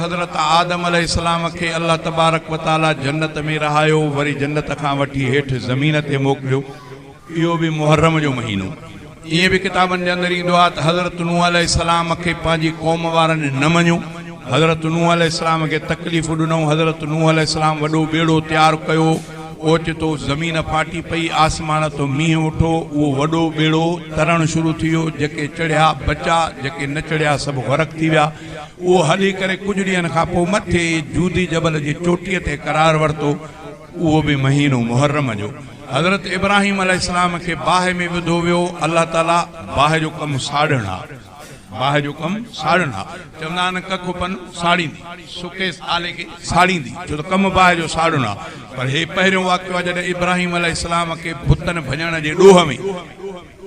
हज़रत आदम अलैहिस्सलाम के अल्लाह तबारक व तआला जन्नत में रहायो, वरी जन्नत खां वठी हेठ ज़मीन ते मोकिलियो। इहो भी मुहर्रम जो महीनो। ये भी किताबनि जे अंदरि ईंदो आहे त हज़रत नूह अलैहिस्सलाम के पंहिंजी क़ौम वारनि न मञियो। हज़रत नूह अलैहिस्सलाम के तकलीफ़ ॾिनऊं। हज़रत नूह अलैहिस्सलाम वॾो बेड़ो तैयार कयो। ओचितो ज़मीन फाटी पई, आसमान तो मींहुं उठो, उहो वॾो बेड़ो तरण शुरू थी वियो। जेके चढ़िया बचा, जेके न चढ़िया सभु ग़रक़ थी विया। उहो हली करे कुझु ॾींहंनि खां पोइ मथे जूदी जबल जी चोटीअ ते करार वरितो। उहो भी महीनो मुहर्रम जो। हज़रत इब्राहिम अलैहिस्सलाम के बाहि में विधो वियो। अल्लाह ताला बाहि जो कमु साड़ण आहे, बाहि जो कमु साड़ण आहे। चवंदा आहिनि कख पन साड़ींदी, सुके आले खे साड़ींदी, छो त कमु बाहि जो साड़ण आहे। पर हे पहिरियों वाक़ियो आहे जॾहिं इब्राहिम अलैहिस्सलाम के बुतनि भञण जे ॾोह में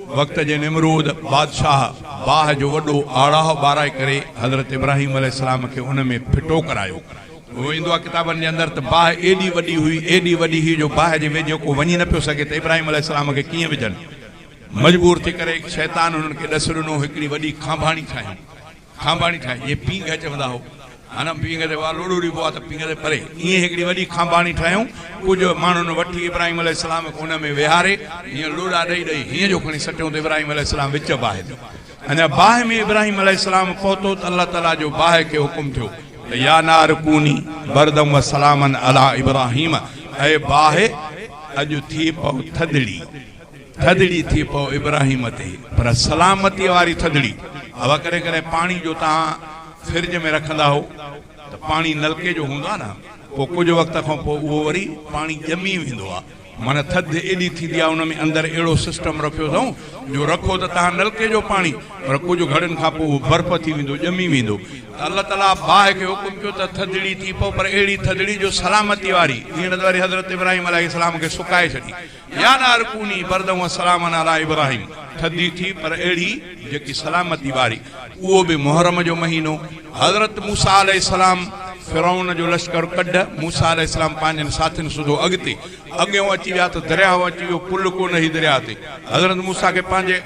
वक़्त जे निमरूद बादशाह बाहि जो वॾो आड़ाह ॿाराए करे हज़रत इब्राहिम अलैहिस्सलाम के उन में फिटो करायो। वो ईंदो आहे किताबनि जे अंदरि त बाहि एॾी वॾी हुई, एॾी वॾी हुई जो बाहि जे वेझो को वञी न पियो सघे। त इब्राहिम अलैहिस्सलाम खे कीअं विझनि? मजबूर थी करे शैतान उन्हनि खे ॾस ॾिनो, हिकिड़ी वॾी खांभाणी ठाहियूं। खांभाणी ठाही, इहे पींघ चवंदा हो, हा न पींघ ते लोड़ो ॾिबो आहे त पींघ ते परे, ईअं हिकिड़ी वॾी खांभाणी ठाहियूं। कुझु माण्हुनि वठी इब्राहिम अलैहिस्सलाम खे उन में वेहारे हीअं लोड़ा ॾेई ॾेई हीअं जो खणी सटियूं त इब्राहिम अलैहिस्सलाम विच बाहि ते। अञा बाहि में इब्राहिम अलैहिस्सलाम पहुतो त अल्लाह ताला जो बाहि खे हुकुम थियो, या नार कूनी बरदम व सलामन अला इब्राहिम। ऐं बाहि अॼु थी पओ थधिड़ी, थधिड़ी थी पओ इब्राहिम ते, पर सलामती वारी थधिड़ी। हवा करे करे पाणी जो तव्हां फ्रिज में रखंदा हो त पाणी नलके जो हूंदो आहे न, पोइ कुझु वक़्त खां पोइ उहो वरी पाणी ॼमी वेंदो आहे। माना थधि एॾी थींदी आहे, उन में अंदरि अहिड़ो सिस्टम रखियो अथऊं जो रखो त तव्हां नलके जो पाणी, पर कुझु घड़ियुनि खां पोइ उहो बर्फ़ थी वेंदो, ॼमी वेंदो। त अल्लाह ताला बाहि खे हुकुम कयो त थधिड़ी थी पओ, पर अहिड़ी थधिड़ी जो सलामती वारी। हींअर त वरी हज़रत इब्राहिम अलैहिस्सलाम खे सुकाए छॾी, या नार कूनी बरदम व सलामन अला इब्राहिम, थधी थी पर अहिड़ी जेकी सलामती वारी। उहो भी मुहर्रम जो महीनो। हज़रत मूसा अलैहिस्सलाम फिरौन जो लश्कर कढ, मूसा अलैहिस्सलाम पंहिंजनि साथियुनि सुधो अॻिते अॻियों अची विया त दरियाह अची वियो, पुल कोन ही दरिया ते। हज़रत मूसा खे पंहिंजे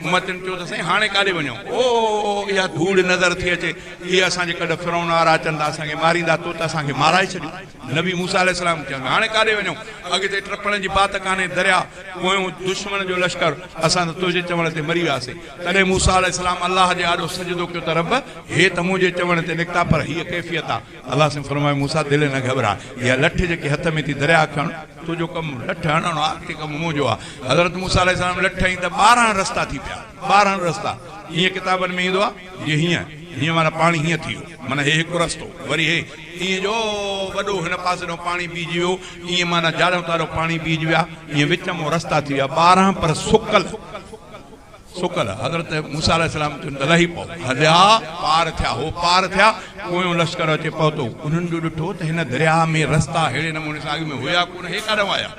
उम्मतनि चयो त साईं हाणे काॾे वञूं? ओ इहा धूड़ नज़र थी अचे, इहे असांजे कॾ फिरौन वारा अचनि था, असांखे मारींदा, तो त असांखे माराए छॾियो। नबी मूसा अलैहिस्सलाम चवनि हाणे काॾे वञूं? अॻिते टपण जी बात कान्हे, दरिया पोयों दुश्मन जो लश्कर, असां त तुंहिंजे चवण ते मरी वियासीं। तॾहिं मूसा अलैहिस्सलाम अल्लाह जे आॾो सजदो कयो त रब हे त मुंहिंजे चवण ते निकिता, पर हीअ कैफ़ियत आहे। अल्लाह से फरमाए मूसा दिलि न घबरा, इहा लठ जेके हथ में थी दरिया खण, तुंहिंजो कमु लठ हणणो आहे, अॻिते कमु मुंहिंजो आहे। हज़रत मूसा अलैहिस्सलाम लठ हईं त 12 रस्ता थी पिया, 12 रस्ता। ईअं किताबनि में ईंदो आहे जीअं हीअं हीअं माना पाणी हीअं थी वियो, माना हे हिकु रस्तो, वरी हे ईअं जो वॾो हिन पासे ॾों पाणी बीजी वियो, ईअं माना जाड़ो तारो पाणी बीजी विया, ईअं विच में रस्ता थी विया 12, पर सुकल सुकल। हज़रत मूसा अलैहिस्सलाम लही पओ, हलिया पार थिया, हो पार थिया, पोयों लश्कर अचे पहुतो। उन्हनि जो ॾिठो त हिन दरिया में रस्ता अहिड़े नमूने सां अॻु में हुया कोन, हे काॾों आया?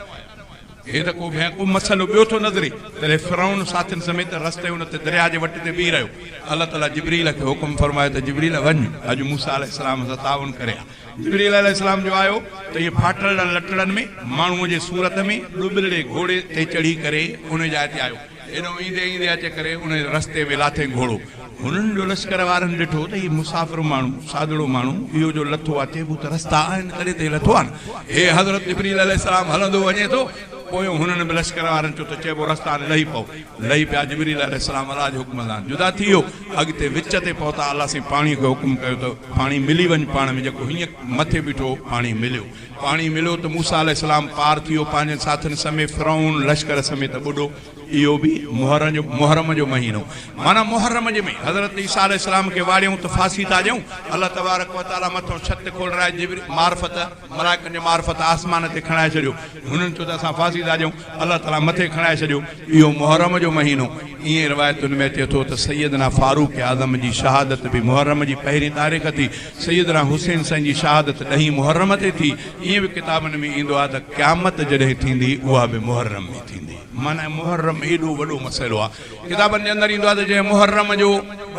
हे त को मसलो ॿियो थो नज़रे। तॾहिं फिरौन साथियुनि समेत रस्ते उन ते दरिया जे वट ते बीह रहियो। अल्लाह ताला जिब्रील खे हुकुम फरमायो त जिब्रील वञ, अॼु मूसा अलैहिस्सलाम सां ताउन करे। जिब्रील अलैहिस्सलाम जो आयो त इहे फाटल लटड़नि में माण्हूअ जे सूरत में ॾुबड़े घोड़े ते चढ़ी करे उन जाइ ते आयो। एॾो ईंदे ईंदे अचे करे उन रस्ते में लाथे घोड़ो। हुननि जो लश्कर वारनि ॾिठो त हीउ मुसाफ़िर माण्हू, सादड़ो माण्हू, इहो जो लथो आहे, चइबो त रस्ता आहिनि तॾहिं ते लथो आहे न। हे हज़रत जिब्रील अलैहिस्सलाम हलंदो वञे थो, पोयों हुननि बि लश्कर वारनि चयो त चइबो रस्ता लही पओ। लही पिया, जिब्रील अलैहिस्सलाम अलाह जे हुकुम सां जुदा थी वियो, अॻिते विच ते पहुता। अलाह साईं पाणीअ खे हुकुम कयो त पाणी मिली वञ, पाण में जेको हीअं मथे बीठो पाणी मिलियो। पाणी मिलियो त मूसा अलैहिस्सलाम पार थी वियो पंहिंजे साथियुनि समेत, फिरौन लश्कर समेत ॿुॾो। इहो भी मुहर्रम जो महीनो। माना मुहर्रम जे में हज़रत ईसा अलैहिस्सलाम खे वाड़ियूं त फांसी था ॾियूं, अल्लाह तबारक व तआला मथां छत खोलराए मार्फत मलाइकनि जे मार्फत आसमान ते खणाए छॾियो। हुननि चयो त असां फांसी था ॾियूं, अल्लाह ताला मथे खणाए छॾियो। इहो मुहर्रम जो महीनो। ईअं रिवायतुनि में अचे थो त सैयदना फारूक आज़म जी शहादत बि मुहर्रम जी 1 तारीख़ थी। सैयदना हुसैन साईं जी शहादत 10 मुहर्रम ते थी। ईअं बि किताबनि में ईंदो आहे त क़यामत जॾहिं थींदी उहा बि मुहर्रम में थींदी। माना मुहर्रम एॾो वॾो मसइलो आहे। किताबनि जे अंदरि ईंदो आहे त जंहिं मुहर्रम जो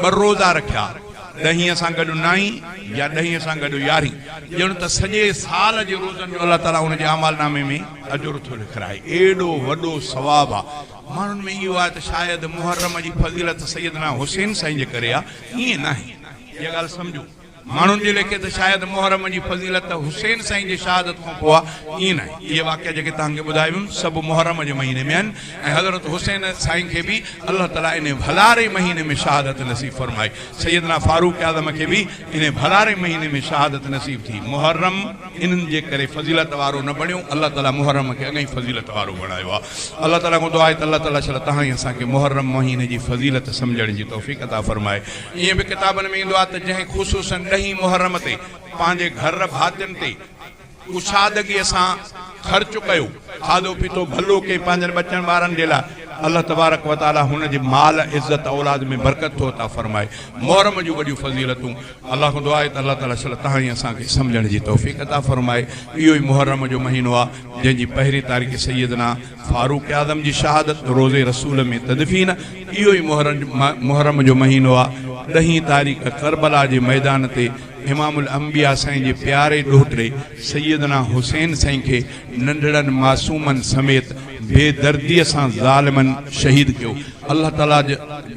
2 रोज़ा रखिया, 10 सां गॾु 9 या 10 सां गॾु 11, ॼण त सॼे साल जे रोज़नि जो अल्लाह ताला हुनजे अमालनामे में अजुर थो लिखाए। एॾो वॾो सवाबु आहे। माण्हुनि में इहो आहे त शायदि मुहर्रम जी फज़ीलत सैयदना हुसैन साईं जे करे आहे, ईअं न आहे। इहा ॻाल्हि सम्झो, माण्हुनि जे लेखे त शायदि मुहर्रम जी फज़ीलत हुसैन साईं जी शहादत खां पोइ आहे, ईअं न आहे। इहे वाक़िया जेके तव्हांखे ॿुधायुमि सभु मुहर्रम जे महीने में आहिनि ऐं हज़रत हुसैन साईं खे बि अलाह ताला इन भलारे महीने में शहादत नसीब फरमाए। सैयदना फारूक आज़म खे बि इन भलारे महीने में शहादत नसीब थी। मुहर्रम इन्हनि जे करे फज़ीलत वारो न बणियो, अलाह ताला मुहर्रम खे अॻई फज़ीलत वारो बणायो आहे। अलाह ताला खां दुआ आहे त अलाह ताला छा तव्हां ई असांखे मुहर्रम महीने जी फज़ीलत सम्झण जी तौफ़ीक़ अता फरमाए। ईअं बि किताबनि में ईंदो आहे त जंहिं ख़ुसूसन ॾहीं मुहर्रम ते पंहिंजे घर भातियुनि ते कुशादगीअ सां ख़र्च कयो, खाधो पीतो भलो कई पंहिंजनि बचनि ॿारनि जे लाइ, अल्लाह तबारक व ताला हुन जे माल इज़त औलाद में बरकत थो अता फरमाए। मुहर्रम जूं वॾियूं फज़ीलतूं अल्लाह खां दुआ आहे त अल्लाह ताला तव्हां ई असांखे सम्झण जी तौफ़ीक़ अता फरमाए। इहो ई मुहर्रम जो महीनो आहे जंहिंजी पहिरीं तारीख़ सैयदना फारूक आज़म जी शहादत रोज़े रसूल में तदफ़ीन, इहो ई मुहर्रम जो महीनो आहे। 10 तारीख़ करबला जे मैदान ते इमामुल अंबिया साईं जे प्यारे ॾोहिटे सैयदना हुसैन साईं खे नंढड़नि मासूमनि समेत बेदर्दीअ सां ज़ालिमनि शहीद कयो। अल्लाह ताला जे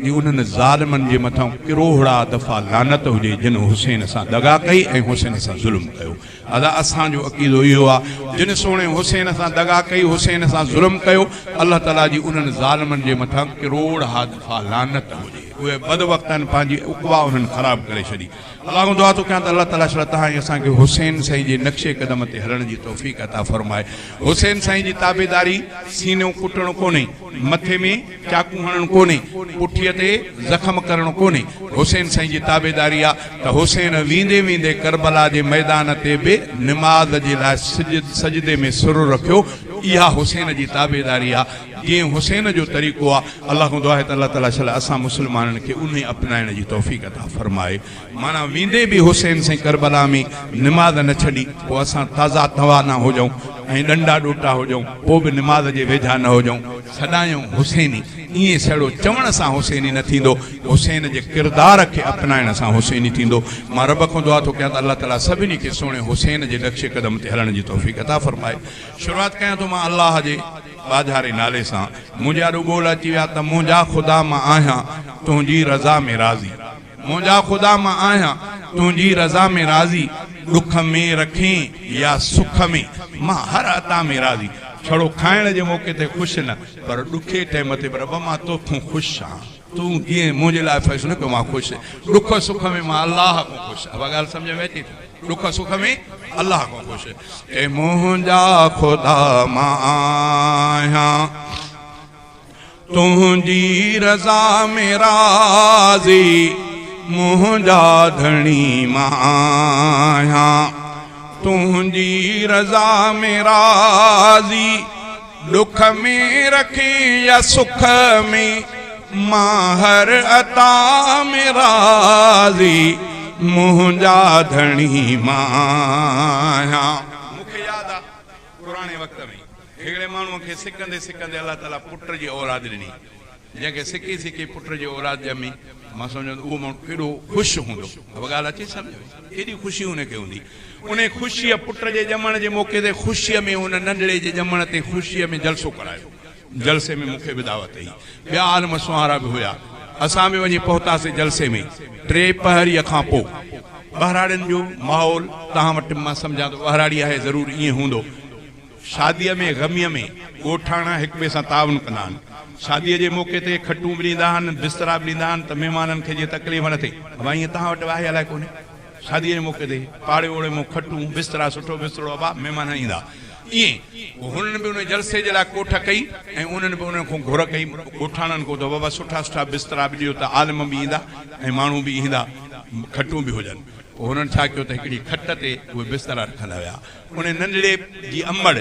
उन्हनि ज़ालिमनि जे मथां किरोड़ा दफ़ा लानत हुजे जिन हुसैन सां दगा कई ऐं हुसैन सां ज़ुल्म कयो। अदा असांजो अक़ीदो इहो आहे, जिन सोणे हुसैन सां दगा कई, हुसैन सां ज़ुल्म कयो, अल्लाह ताला जी उन्हनि ज़ालिमनि जे मथां किरोड़ा दफ़ा लानत हुजे। उहे बद वक़्तनि पंहिंजी उक़वा उन्हनि ख़राब करे छॾी। अल्लाह खां दुआ थो कयां त अल्लाह ताला तव्हां असांखे हुसैन साईं जे नक्शे क़दम ते हलण जी तौफ़ीक़ अता फरमाए। हुसैन साईं जी ताबेदारी सीनो कुटणो कोन्हे, मथे में चाकू हणणु कोन्हे, पुठीअ ते ज़ख़्म करणु कोन्हे। हुसैन साईं जी ताबेदारी आहे त हुसैन वेंदे वेंदे करबला जे मैदान ते बि निमाज़ जे लाइ सजदे में सुर रखियो। इहा हुसैन जी ताबेदारी आहे। जीअं हुसैन जो तरीक़ो आहे, अल्लाह खां दुआ आहे त अल्लाह ताला असां मुस्लमाननि खे उन अपनाइण जी तौफ़ीक़ अता फरमाए। माना वेंदे बि हुसैन साईं करबला में निमाज़ न छॾी, पोइ असां ताज़ा तवा न हुजऊं ऐं डंडा ॾोटा हुजऊं, पोइ बि निमाज़ जे वेझा न हुजऊं, सदायूं हुसैनी। ईअं सहिड़ो चवण सां हुसैनी न थींदो, हुसैन जे किरदार खे अपनाइण सां हुसैनी थींदो। मां रब खां दुआ थो कयां त अल्लाह ताला सभिनी खे सुहिणे हुसैन जे नक्शे क़दम ते हलण जी तौफ़ीक़ अता फरमाए। शुरूआत कयां थो मां अल्लाह जे बाज़ारे नाले सां। मुंहिंजा रुॻोल अची विया त मुंहिंजा ख़ुदा मां आहियां तुंहिंजी रज़ा में राज़ी, मुंहिंजा ख़ुदा मां आहियां तुंहिंजी रज़ा में राज़ी, ॾुख में रखें या सुख में मां हर अता में राज़ी। छड़ो खाइण जे मौक़े ते ख़ुशि न, पर ॾुखे टाइम ते रब मां तोखां ख़ुशि आहियां, तूं जीअं मुंहिंजे लाइ फ़ैसिलो कयो मां ख़ुशि। ॾुख सुख में मां अलाह खां ख़ुशि। अब ॻाल्हि सम्झ में अचे थी? ॾुख सुख में अलाह खां ख़ुशि। ए मुंहिंजा ख़ुदा मां आहियां तुंहिंजी रज़ा में राज़ी, मुंहिंजा धणी मां आहियां तुंहिंजी रज़ा में राज़ी, ॾुख में रखे या सुख में मां हर अता में राज़ी, मुंहिंजा धणी मां आहियां। मूंखे यादि आहे पुराणे वक़्त में हिकिड़े माण्हूअ खे सिकंदे सिकंदे अलाह ताला पुट जी औलाद ॾिनी, जंहिंखे सिकी सिकी पुट जी औलाद ॼमी। मां सम्झो उहो माण्हू केॾो ख़ुशि हूंदो। अब ॻाल्हि अचे सम्झ में? केॾी ख़ुशी हुनखे हूंदी। उन ख़ुशीअ पुट जे ॼमण जे मौक़े ते ख़ुशीअ में हुन नंढड़े जे ॼमण ते ख़ुशीअ में जलसो करायो। जलसे में मूंखे बि दावत हुई, ॿिया आलम सुवारा बि हुया। असां बि वञी पहुतासीं जलसे में। 3 पहरीअ खां पोइ ॿहिराड़ियुनि जो माहौल तव्हां वटि मां सम्झां थो ॿहिराड़ी आहे, ज़रूरु ईअं हूंदो। शादीअ में ग़मीअ में ॻोठाणा हिक ॿिए सां तावन कंदा आहिनि। शादीअ जे मौक़े ते खटूं बि ॾींदा आहिनि, बिस्तरा बि ॾींदा आहिनि त महिमाननि खे जीअं तकलीफ़ न थिए। भाई ईअं तव्हां वटि आहे अलाए कोन्हे? शादीअ जे मौक़े ते पाड़े ओड़े में खटूं बिस्तरा सुठो बिस्तरो अबा महिमान ईंदा। ईअं हुननि बि उन जलसे जे लाइ कोठ कई ऐं उन्हनि बि उन्हनि खां घुर कई ॻोठाणनि खां त बाबा सुठा सुठा बिस्तरा बि ॾियो त आलिम बि ईंदा ऐं माण्हू बि ईंदा, खटूं बि हुजनि। पोइ हुननि छा कयो त हिकिड़ी खट ते उहे बिस्तरा रखंदा हुया। उन नंढड़े जी अमड़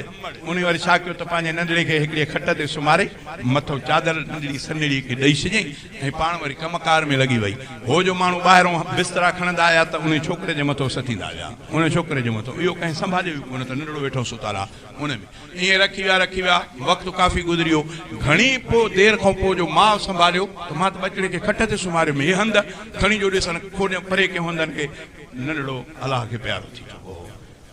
उन वरी छा कयो त पंहिंजे नंढड़े खे हिकिड़े खट ते सुम्हारे मथो चादर नंढड़ी सन्हड़ी खे ॾेई छॾियईं ऐं पाण वरी कमकार में लॻी वई। हो जो माण्हू ॿाहिरों बिस्तरा खणंदा आया त उन छोकिरे जे मथां सतींदा हुया, उन छोकिरे जे मथां। इहो कंहिं संभालियो बि कोन त नंढड़ो वेठो सुतारा उन में। ईअं रखी विया वक़्तु काफ़ी गुज़रियो। घणी पोइ देरि खां पोइ जो माउ संभालियो त मां त बचड़े खे खट ते सुम्हारियो में, हे हंध खणी जो ॾिसनि खोज परे के हूंदनि खे नंढड़ो अलाह खे प्यारो थी चुको।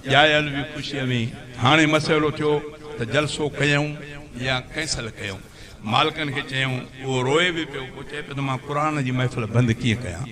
ॼायल बि ख़ुशीअ में। हाणे मसइलो थियो त जलसो कयूं या कैंसल कयूं। मालिकनि खे चयूं, उहो रोए बि पियो, पोइ चए पियो त मां क़ुर जी महफ़िल बंदि कीअं कयां,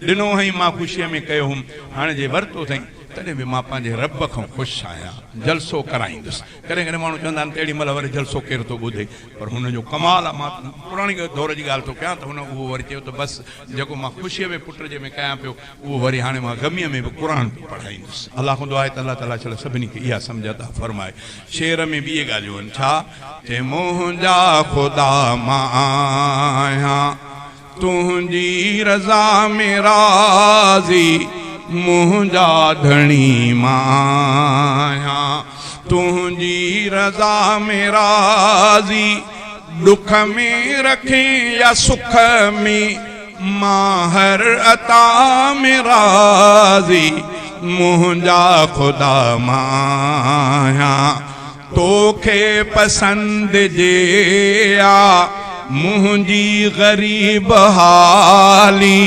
ॾिनो हईं मां ख़ुशीअ में कयो हुउमि, हाणे जे वरितो अथई तॾहिं बि मां पंहिंजे रब खां ख़ुशि आहियां, जलसो कराईंदुसि। कॾहिं कॾहिं माण्हू चवंदा आहिनि तेॾी महिल वरी जलसो केरु थो ॿुधे, पर हुनजो कमाल आहे। मां पुराणी दौर जी ॻाल्हि थो कयां त हुन उहो वरी चयो त बसि जेको मां ख़ुशीअ में पुट जे में कयां पियो, उहो वरी हाणे मां गमीअ में बि क़ुर बि पढ़ाईंदुसि। अलाह खां दुआ आहे त अलाह ताला चलो सभिनी खे इहा सम्झ अता फरमाए। शेर में बि इहे ॻाल्हियूं आहिनि, छा चए मुंहिंजा ख़ुदा मां आहियां, तुंहिंजी रज़ा में राज़ी, मुंहिंजा धणी मां आहियां, तुंहिंजी रज़ा में राज़ी, दुख में रखें या सुख में, मां हर अता में राज़ी, मुंहिंजा ख़ुदा मां आहियां, तोखे पसंदि जे आ मुंहिंजी ग़रीब हाली,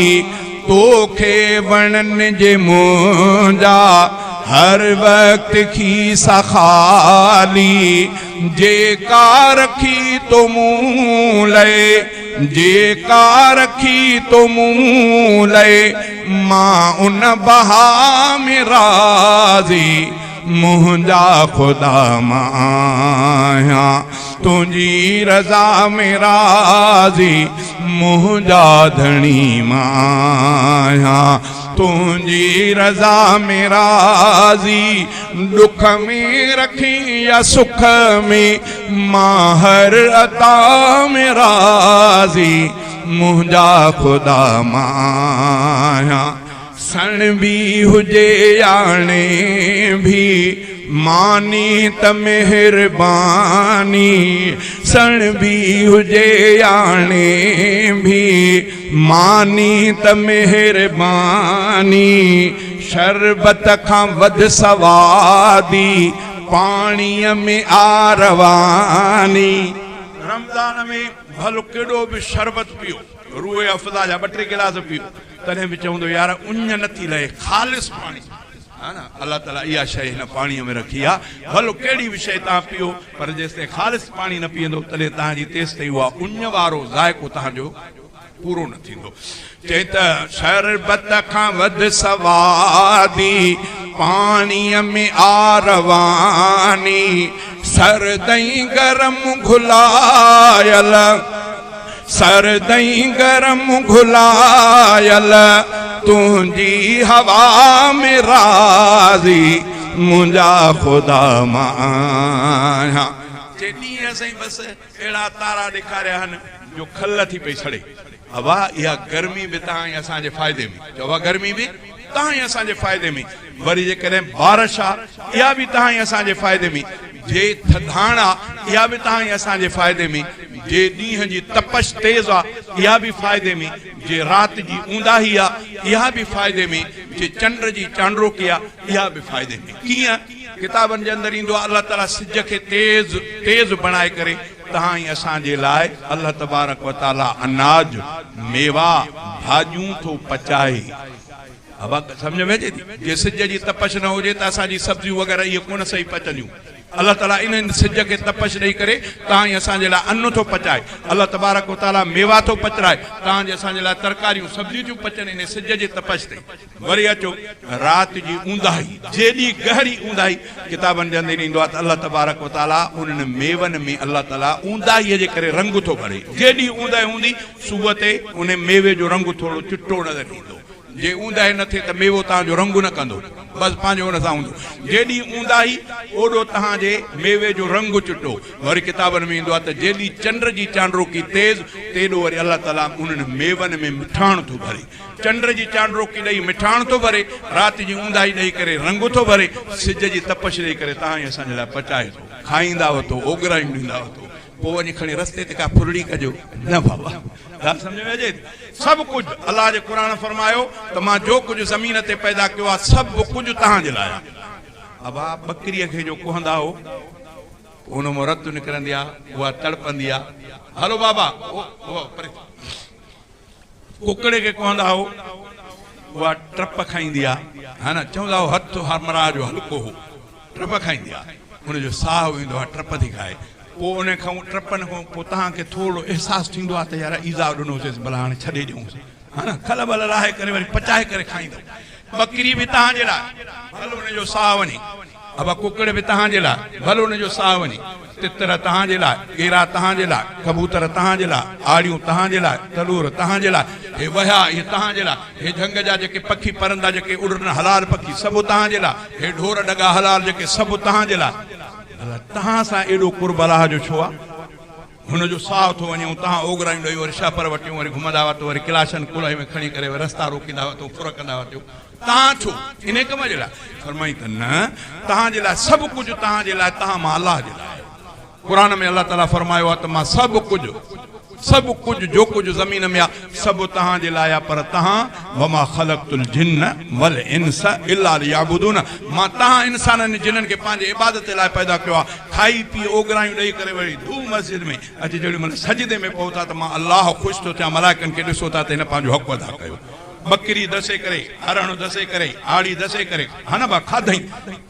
तोखे वणन जे मुंहिंजा हर वक्त खी सखाली, जेका रखी तो मूं लए, जेका रखी तो मूं लए, मां उन बहा में राज़ी, मुंहिंजा ख़ुदा मां आहियां, तुंहिंजी रज़ा में राज़ी, मुंहिंजा धणी मां आहियां, तुंहिंजी रज़ा में राज़ी, दुख में रखी या सुख में, मां हर अता में राज़ी, मुंहिंजा ख़ुदा मां आहियां। सण बि हुजे याने भी मानी त मेहरबानी, सण बि हुजे याने भी मानी त मेहरबानी, शरबत खां वध सवादी पाणीअ में आरवानी। रमज़ान में भलो केॾो बि शरबत पियो, रूए अफ़ज़ा जा 2-3 गिलास पियो, तॾहिं बि चवंदो यार उञ नथी लहे, ख़ालिस पाणी है ना, अल्लाह ताला इहा शइ हिन पाणीअ में रखी आहे। भलो कहिड़ी बि शइ तव्हां पियो, पर जेसिताईं ख़ालिस पाणी न पीअंदो तॾहिं तव्हांजी तेसिताईं उहा उञ वारो ज़ाइक़ो तव्हांजो पूरो न थींदो। चए त शरबत खां वध सवादी पाणीअ में आरवानी, सरदई गरम घुलायल, सरदई गरम घुलायल, तुंहिंजी हवा में राज़ी, मुंहिंजा ख़ुदा मां आहियां। जे ॾींहं साईं बसि अहिड़ा तारा ॾेखारिया आहिनि जो खल थी पई सड़े। हवा इहा गर्मी बि तव्हां असांजे फ़ाइदे में, चओ गर्मी बि तव्हां असांजे फ़ाइदे में, वरी जेकॾहिं बारिश आहे इहा बि तव्हां असांजे फ़ाइदे में, जे थधाण आहे इहा बि तव्हां असांजे फ़ाइदे में, जे ॾींहं जी तपश तेज़ आहे इहा बि फ़ाइदे में, जे राति जी ऊंदाही आहे इहा बि फ़ाइदे में, जे चंड जी चांड्रोकी आहे इहा बि फ़ाइदे में। कीअं किताबनि जे अंदरि ईंदो आहे, अल्लाह ताला सिज खे तेज़ तेज़ बणाए करे तव्हां ई असांजे लाइ अल्लाह तबारक व ताला अनाज मेवा भाॼियूं थो पचाए। अब सम्झ में अचे थी, जे सिज जी तपश न हुजे त असांजी सब्जियूं वग़ैरह इहे कोन सही पचंदियूं। अल्लाह ताला इन सिज खे तपश ॾेई करे तव्हां ई असांजे लाइ अन्न थो पचाए, अल्लाह तबारक व ताला मेवा थो पचराए, तव्हांजे असांजे लाइ तरकारियूं सब्जियूं थियूं पचनि इन सिज जे तपश ते। वरी अचो राति जी ऊंदाही, जेॾी गहरी ऊंदाही किताबनि जे अंदरि ईंदो आहे त अल्लाह तबारक व ताला उन्हनि मेवनि में अल्लाह ताला ऊंदाहीअ जे करे रंग थो भरे। जेॾी ऊंदाही हूंदी सुबुह ते उन मेवे जो रंग थोरो चिट्टो नज़र ईंदो, जे ऊंदाही न थिए त मेवो तव्हांजो रंग न कंदो, बसि पंहिंजो हुन सां हूंदो। जेॾी ऊंदाही ओॾो तव्हांजे मेवे जो रंग चिट्टो। वरी किताबनि में ईंदो आहे त जेॾी चंड जी चांड्रोकी तेज़ तेॾो वरी अल्लाह ताला उन्हनि मेवनि में मिठाण थो भरे। चंड जी चांड्रोकी ॾेई मिठाण थो भरे, राति जी ऊंदाही ॾेई करे रंग थो भरे, सिज जी तपश ॾेई करे तव्हां ई असांजे लाइ पचाए थो। खाईंदा वठो, ओघरायूं ॾींदा वठो, पोइ वञी खणी रस्ते ते का फुरड़ी कजो न बाबा। ॻाल्हि सम्झ में अचे? सभु कुझु अलाह जे क़ुर फरमायो त मां जो कुझु ज़मीन ते पैदा कयो आहे सभु कुझु तव्हांजे लाइ। अब बकरीअ खे जो कुहंदा हो उन मां रत निकिरंदी आहे, उहा तड़पंदी आहे, हलो बाबा कुकड़े खे कुहंदा हो उहा टप खाईंदी आहे, हा न, चवंदा हो हथ हमराह जो हल्को हो, टप खाईंदी आहे, हुनजो साहु ईंदो आहे, टप थी खाए। पोइ उन खां टपनि खां पोइ तव्हांखे थोरो अहसासु थींदो आहे त यार ईज़ा ॾिनोसीं भला हाणे छॾे ॾियूंसि हा न खल भल लाहे करे वरी पचाए करे खाईंदो बकरी बि तव्हांजे लाइ भले हुनजो साह वञे अब कुकड़ बि तव्हांजे लाइ भले हुनजो साह वञे तितर तव्हांजे लाइ केरा तव्हांजे लाइ कबूतर तव्हांजे लाइ आड़ियूं तव्हांजे लाइ तलूर तव्हांजे लाइ हे वया इहे तव्हांजे लाइ हे झंग जा जेके पखी परंदा जेके उड़न हलाल पखी सभु तव्हांजे लाइ हे ढोर डगा हलाल जेके सभु तव्हांजे लाइ तव्हां सां एॾो कुर्ब अलाह जो छो आहे हुनजो साह थो वञे तव्हां ओघरायूं ॾेई वरी शापर वटियूं वरी घुमंदा वरितो वरी क्लाशन कुल्हाई में खणी करे रस्ता रोकींदा वरितो फुर कंदा वरितो तव्हां छो इन कम जे लाइ फरमाई त न तव्हांजे लाइ सभु कुझु तव्हांजे लाइ तव्हां मां अलाह जे लाइ क़ुरान में अलाह ताला फरमायो आहे त मां सभु कुझु जो कुझु ज़मीन में आहे सभु तव्हांजे लाइ आहे पर तव्हां वमा ख़लक़तुल जिन्न वल इंस इल्ला लियअबुदून मां तव्हां इंसाननि जिन्हनि खे पंहिंजे इबादत लाइ पैदा कयो आहे खाई पी ओघरायूं ॾेई करे वरी धू मस्जिद में अची जेॾी महिल सजदे में पहुता त मां अलाह ख़ुशि थो थियां मलाइकनि खे ॾिसो था त हिन पंहिंजो हक़ अदा कयो बकरी दसे करे हरण दसे करे आड़ी दसे करे हा न बा खाधई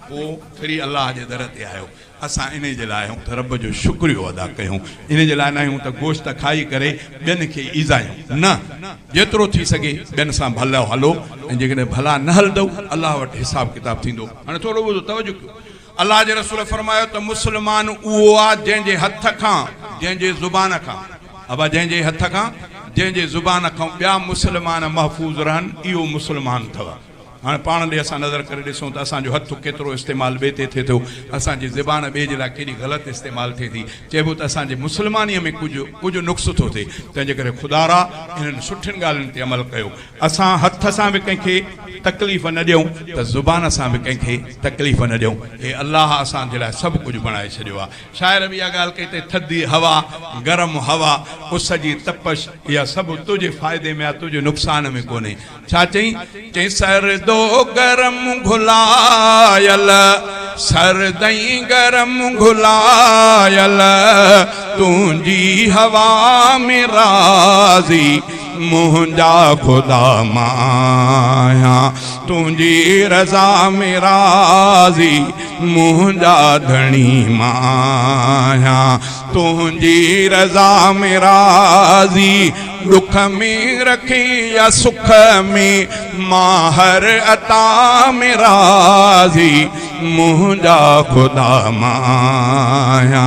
पोइ फिरी अलाह जे दर ते आयो असां इन जे लाइ आहियूं त रब जो शुक्रियो अदा कयूं इन जे लाइ न आहियूं त गोश्त खाई करे ॿियनि खे ईज़ायूं न जेतिरो थी सघे ॿियनि सां भलो हलो ऐं जेकॾहिं भला न हलंदव अलाह वटि हिसाब किताब थींदो हाणे थोरो ॿुधो तवजो कयो अलाह जे रसूल फरमायो त मुस्लमान उहो आहे जंहिंजे हथ खां जंहिंजे ज़ुबान खां अबा जंहिंजे हथ खां जंहिंजे ज़ुबान खां ॿिया मुस्लमान महफ़ूज़ रहनि इहो मुस्लमान अथव हाँ पाण ॾे असां नज़र करे ॾिसूं त असांजो हथु केतिरो इस्तेमालु ॿिए ते थिए थो असांजी ज़बान ॿिए जे लाइ केॾी ग़लति इस्तेमालु थिए थी चइबो त असांजे मुस्लमानीअ में कुझु नुक़्स थो थिए तंहिंजे करे ख़ुदारा इन्हनि सुठियुनि ॻाल्हियुनि ते अमल कयो असां हथ सां बि कंहिंखे तकलीफ़ न ॾियूं त ज़ुबान सां बि कंहिंखे तकलीफ़ न ॾियूं हे अलाह असांजे लाइ सभु कुझु बणाए छॾियो आहे शाइर बि इहा ॻाल्हि कई त थधी हवा गरम हवा उस जी तपश इहा सभु तुंहिंजे फ़ाइदे में आहे तुंहिंजे नुक़सान में कोन्हे छा चई सरदो गरम घुलायल सरदई गरम घुलायल तुंहिंजी हवा में राज़ी मुंहिंजा ख़ुदा माया तुंहिंजी रज़ा में राज़ी मुंहिंजा धणी माया तुंहिंजी रज़ा में राज़ी दुख में रखे या सुख में मां हर अता में राज़ी मुंहिंजा ख़ुदा माया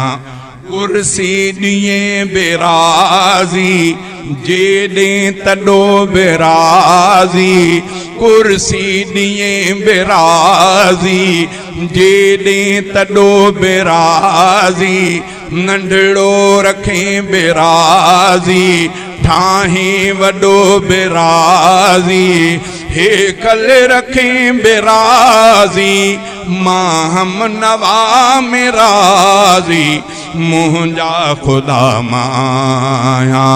कुर्सी ॾिए बेराज़ी जेॾे तॾो बेराज़ी कुर्सी ॾिए बेराज़ी जेॾे तॾो बेराज़ी नंढड़ो रखे बेराज़ी ठाहे वॾो बेराज़ी हेकल रखे बेराज़ी मां हम नवा में राज़ी मुंहिंजा ख़ुदा माया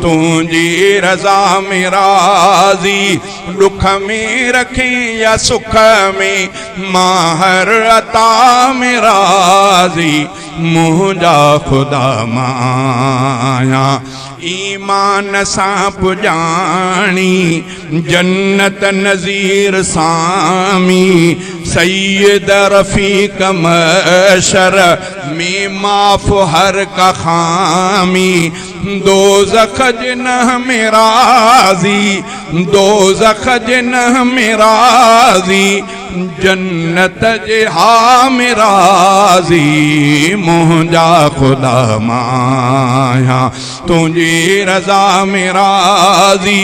तुंहिंजी रज़ा में राज़ी दुख में रखे या सुख में मां हर अता में राज़ी मुंहिंजा ख़ुदा माया ईमान सां पुॼाणी जन्नत नज़ीर सामी सैयद रफ़ीक महशर में माफ़ हर का खामी दोज़ख जिन्ह में राज़ी दोज़ख जिन्ह में राज़ी जन्नत जे हा में राज़ी मुंहिंजा ख़ुदा माया तुंहिंजी रज़ा में राज़ी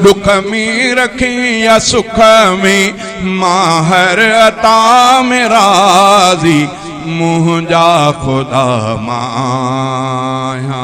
दुख में रखे या सुख में मां हर अता में राज़ी मुंहिंजा ख़ुदा माया